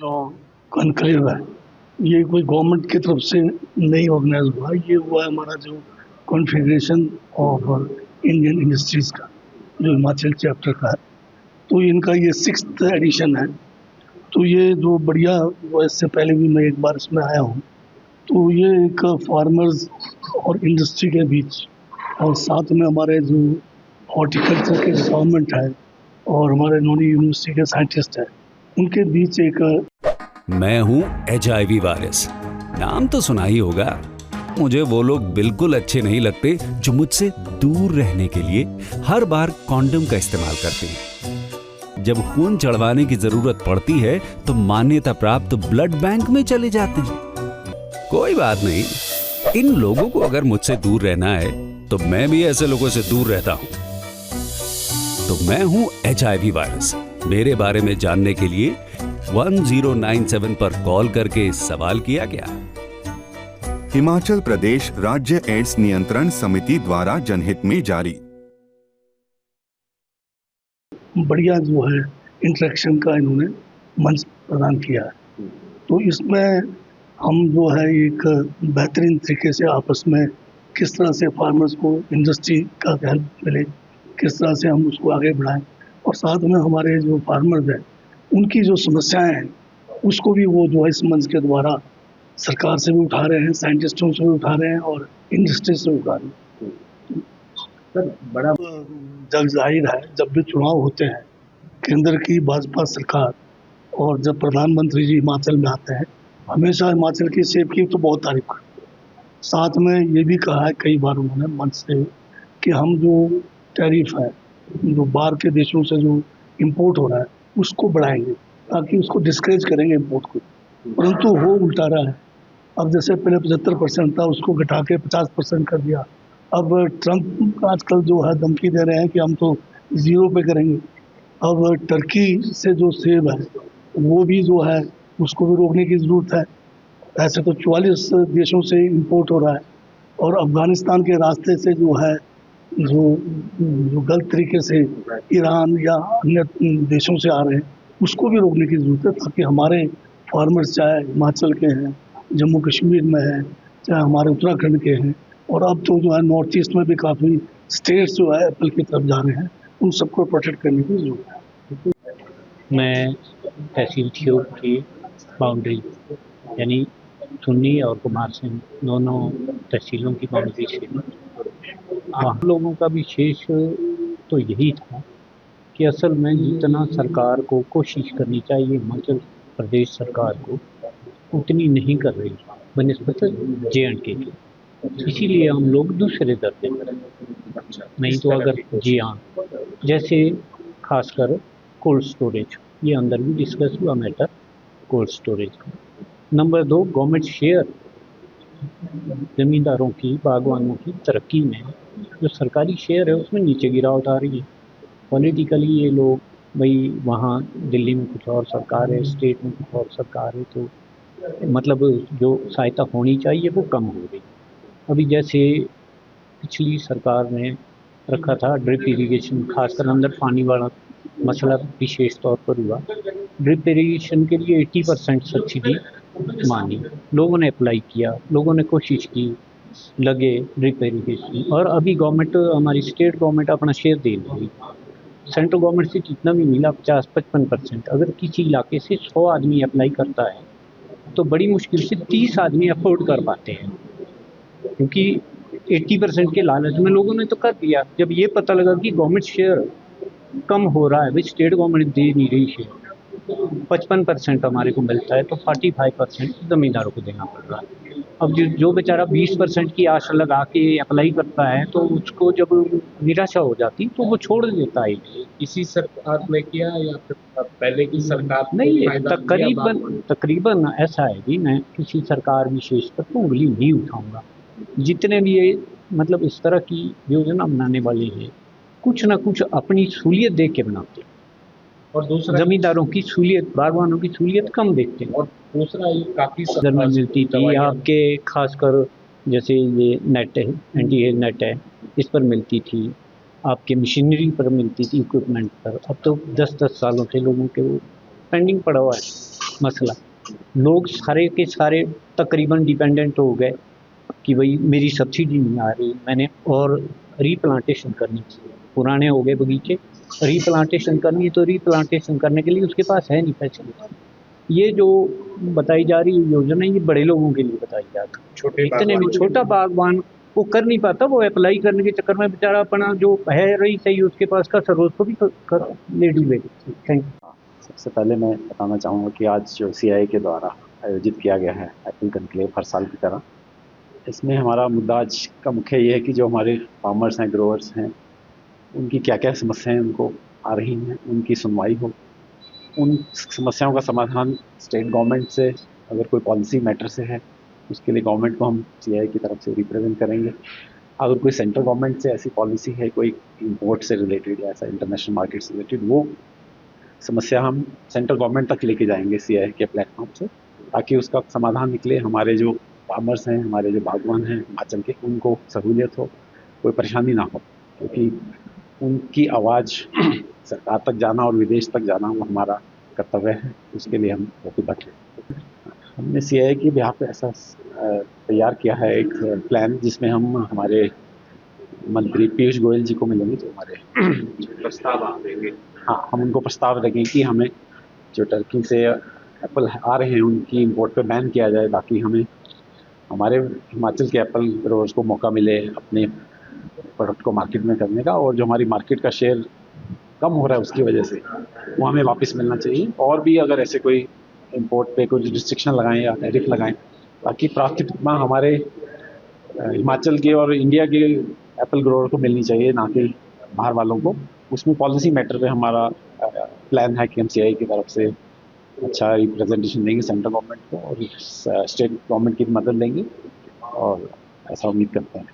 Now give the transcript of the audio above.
जो कॉन्क्लेव है, ये कोई गवर्नमेंट की तरफ से नहीं ऑर्गेनाइज हुआ, ये हुआ है हमारा जो कॉन्फेडरेशन ऑफ इंडियन इंडस्ट्रीज़ का, जो हिमाचल चैप्टर का है। तो इनका ये 6th एडिशन है। तो ये जो बढ़िया, इससे पहले भी मैं एक बार इसमें आया हूँ। तो ये एक फार्मर्स और इंडस्ट्री के बीच, और साथ में हमारे जो हॉर्टिकल्चर के डिपार्टमेंट है और हमारे नोनी यूनिवर्सिटी के साइंटिस्ट हैं, उनके बीच एक। मैं हूं HIV वायरस, नाम तो सुना ही होगा। मुझे वो लोग बिल्कुल अच्छे नहीं लगते जो मुझसे दूर रहने के लिए हर बार कॉन्डोम का इस्तेमाल करते हैं। जब खून चढ़वाने की जरूरत पड़ती है तो मान्यता प्राप्त ब्लड बैंक में चले जाते हैं। कोई बात नहीं, इन लोगों को अगर मुझसे दूर रहना है तो मैं भी ऐसे लोगों से दूर रहता हूं। तो मैं हूं HIV वायरस। मेरे बारे में जानने के लिए 1097 पर कॉल करके सवाल किया गया। हिमाचल प्रदेश राज्य एड्स नियंत्रण समिति द्वारा जनहित में जारी। बढ़िया जो है इंटरेक्शन का इन्होंने मंच प्रदान किया है। तो इसमें हम जो है एक बेहतरीन तरीके से आपस में किस तरह से फार्मर्स को इंडस्ट्री का हेल्प मिले, किस तरह से हम उसको आगे बढ़ाएं, और साथ में हमारे जो फार्मर्स हैं उनकी जो समस्याएं हैं उसको भी वो जो है इस मंच के द्वारा सरकार से भी उठा रहे हैं, साइंटिस्टों से भी उठा रहे हैं और इंडस्ट्री से उठा रहे हैं। सर, बड़ा जग जाहिर है, जब भी चुनाव होते हैं केंद्र की भाजपा सरकार और जब प्रधानमंत्री जी हिमाचल में आते हैं, हमेशा हिमाचल की सेब की तो बहुत तारीफ करते हैं। साथ में ये भी कहा है कई बार उन्होंने मंच से कि हम जो टैरिफ है, जो बाहर के देशों से जो इम्पोर्ट हो रहा है उसको बढ़ाएंगे, ताकि उसको डिस्करेज करेंगे इम्पोर्ट को। परंतु हो उल्टा रहा है। अब जैसे पहले 75% था, उसको घटा के 50% कर दिया। अब ट्रंप आजकल जो है धमकी दे रहे हैं कि हम तो 0 पे करेंगे। अब टर्की से जो सेब है वो भी जो है उसको भी रोकने की ज़रूरत है। ऐसे तो 44 देशों से इम्पोर्ट हो रहा है, और अफ़गानिस्तान के रास्ते से जो है जो गलत तरीके से ईरान या अन्य देशों से आ रहे हैं उसको भी रोकने की ज़रूरत है, ताकि हमारे फार्मर्स चाहे हिमाचल के हैं, जम्मू कश्मीर में हैं, चाहे हमारे उत्तराखंड के हैं, और अब तो जो है नॉर्थ ईस्ट में भी काफ़ी स्टेट्स जो है एप्पल की तरफ जा रहे हैं, उन सबको प्रोटेक्ट करने की ज़रूरत है। मैं तहसील ठियोग की बाउंड्री यानी सुन्नी और कुमार सिंह दोनों तहसीलों की बाउंड्री से हम लोगों का विशेष तो यही था कि असल में जितना सरकार को कोशिश करनी चाहिए हिमाचल प्रदेश सरकार को, उतनी नहीं कर रही बनिस्बत J&K की। इसीलिए हम लोग दूसरे दर्जे पर हैं। नहीं तो अगर जी हाँ, जैसे खासकर कोल्ड स्टोरेज, ये अंदर भी डिस्कस हुआ मैटर कोल्ड स्टोरेज का। नंबर 2, गवर्नमेंट शेयर ज़मींदारों की, बागवानों की तरक्की में जो सरकारी शेयर है उसमें नीचे गिरावट आ रही है। पॉलिटिकली ये लोग भाई वहाँ दिल्ली में कुछ और सरकार है, स्टेट में कुछ और सरकार है, तो मतलब जो सहायता होनी चाहिए वो कम हो रही। अभी जैसे पिछली सरकार ने रखा था ड्रिप इरिगेशन, खासकर अंदर पानी वाला मसला विशेष तौर पर हुआ। ड्रिप इरिगेशन के लिए 80% सब्सिडी मानी, लोगों ने अप्लाई किया, लोगों ने कोशिश की, लगे ड्रिप इरिगेशन, और अभी गवर्नमेंट, हमारी स्टेट गवर्नमेंट अपना शेयर दे रही। सेंट्रल गवर्नमेंट से जितना भी मिला 50-55%, अगर किसी इलाके से 100 आदमी अप्लाई करता है तो बड़ी मुश्किल से 30 आदमी अफोर्ड कर पाते हैं, क्योंकि 80% के लालच में लोगों ने तो कर दिया। जब ये पता लगा कि गवर्नमेंट शेयर कम हो रहा है, भाई स्टेट गवर्नमेंट दे नहीं रही शेयर, 55% हमारे को मिलता है तो 45% ज़मींदारों को देना पड़ रहा है। अब जो बेचारा 20% की आशा लगा के अप्लाई करता है तो उसको जब निराशा हो जाती तो वो छोड़ देता है। इसी सरकार ने किया या फिर पहले की सरकार? नहीं, तकरीबन ऐसा है कि मैं किसी सरकार विशेष पर तो उंगली नहीं उठाऊंगा। जितने भी ये मतलब इस तरह की योजना बनाने वाले हैं, कुछ ना कुछ अपनी सहूलियत देख के बनाते हैं, और दूसरा जमींदारों की सहूलियत, बागवानों की सहूलियत कम देखते हैं। और दूसरा ये काफ़ी में मिलती थी आपके, खासकर जैसे ये नेट है, एंटी हेल नेट है, इस पर मिलती थी, आपके मशीनरी पर मिलती थी, इक्विपमेंट पर। अब तो 10-10 सालों से लोगों के वो पेंडिंग पड़ा हुआ है। मसला। लोग सारे के सारे तकरीबन डिपेंडेंट हो गए कि भाई मेरी सब्सिडी नहीं आ रही, मैंने और रीप्लांटेशन करनी चाहिए, पुराने हो गए बगीचे, रीप्लांटेशन करनी है तो रीप्लांटेशन करने के लिए उसके पास है नहीं फैसिलिटी। ये जो बताई जा रही योजना ये बड़े लोगों के लिए बताई जा रही है। छोटे इतने में छोटा बागवान वो कर नहीं पाता, वो अप्लाई करने के चक्कर में बेचारा अपना जो है रही सही उसके पास का सरोज को भी कर ले डूबे। Thank you. सबसे पहले मैं बताना चाहूँगा कि आज जो CII के द्वारा आयोजित किया गया है एप्पल कॉन्क्लेव हर साल की तरह, इसमें हमारा मुद्दा आज का मुख्य ये है कि जो हमारे फार्मर्स हैं, ग्रोअर्स हैं, उनकी क्या क्या समस्याएं उनको आ रही हैं, उनकी सुनवाई हो, उन समस्याओं का समाधान स्टेट गवर्नमेंट से अगर कोई पॉलिसी मैटर से है उसके लिए गवर्नमेंट को हम CII की तरफ से रिप्रेजेंट करेंगे। अगर कोई सेंट्रल गवर्नमेंट से ऐसी पॉलिसी है कोई इम्पोर्ट से रिलेटेड या ऐसा इंटरनेशनल मार्केट से रिलेटेड, वो समस्या हम सेंट्रल गवर्नमेंट तक लेके जाएंगे CII के प्लेटफॉर्म से, ताकि उसका समाधान निकले, हमारे जो फार्मर्स हैं, हमारे जो बागवान हैं हिमाचल के, उनको सहूलियत हो, कोई परेशानी ना हो, क्योंकि उनकी आवाज़ सरकार तक जाना और विदेश तक जाना वो हमारा कर्तव्य है, उसके लिए हम प्रतिबद्ध हैं। हमने CII के बिहाफ पे ऐसा तैयार किया है एक प्लान, जिसमें हम हमारे मंत्री पीयूष गोयल जी को मिलेंगे, जो हमारे प्रस्ताव आप देंगे। हाँ, हम उनको प्रस्ताव रखें कि हमें जो टर्की से एप्पल आ रहे हैं उनकी इम्पोर्ट पे बैन किया जाए, ताकि हमें हमारे हिमाचल के एप्पल ग्रोअर्स को मौका मिले अपने प्रोडक्ट को मार्केट में करने का, और जो हमारी मार्केट का शेयर कम हो रहा है उसकी वजह से वो हमें वापस मिलना चाहिए। और भी अगर ऐसे कोई इंपोर्ट पे कुछ रिस्ट्रिक्शन लगाएं या टैरिफ लगाएं, ताकि प्राथमिकता हमारे हिमाचल के और इंडिया के एप्पल ग्रोअर को मिलनी चाहिए, ना कि बाहर वालों को। उसमें पॉलिसी मैटर पे हमारा प्लान है कि हम CII की तरफ से अच्छा रिप्रेजेंटेशन देंगे सेंट्रल गवर्नमेंट को और स्टेट गवर्नमेंट की मदद लेंगे, और ऐसा उम्मीद करते हैं।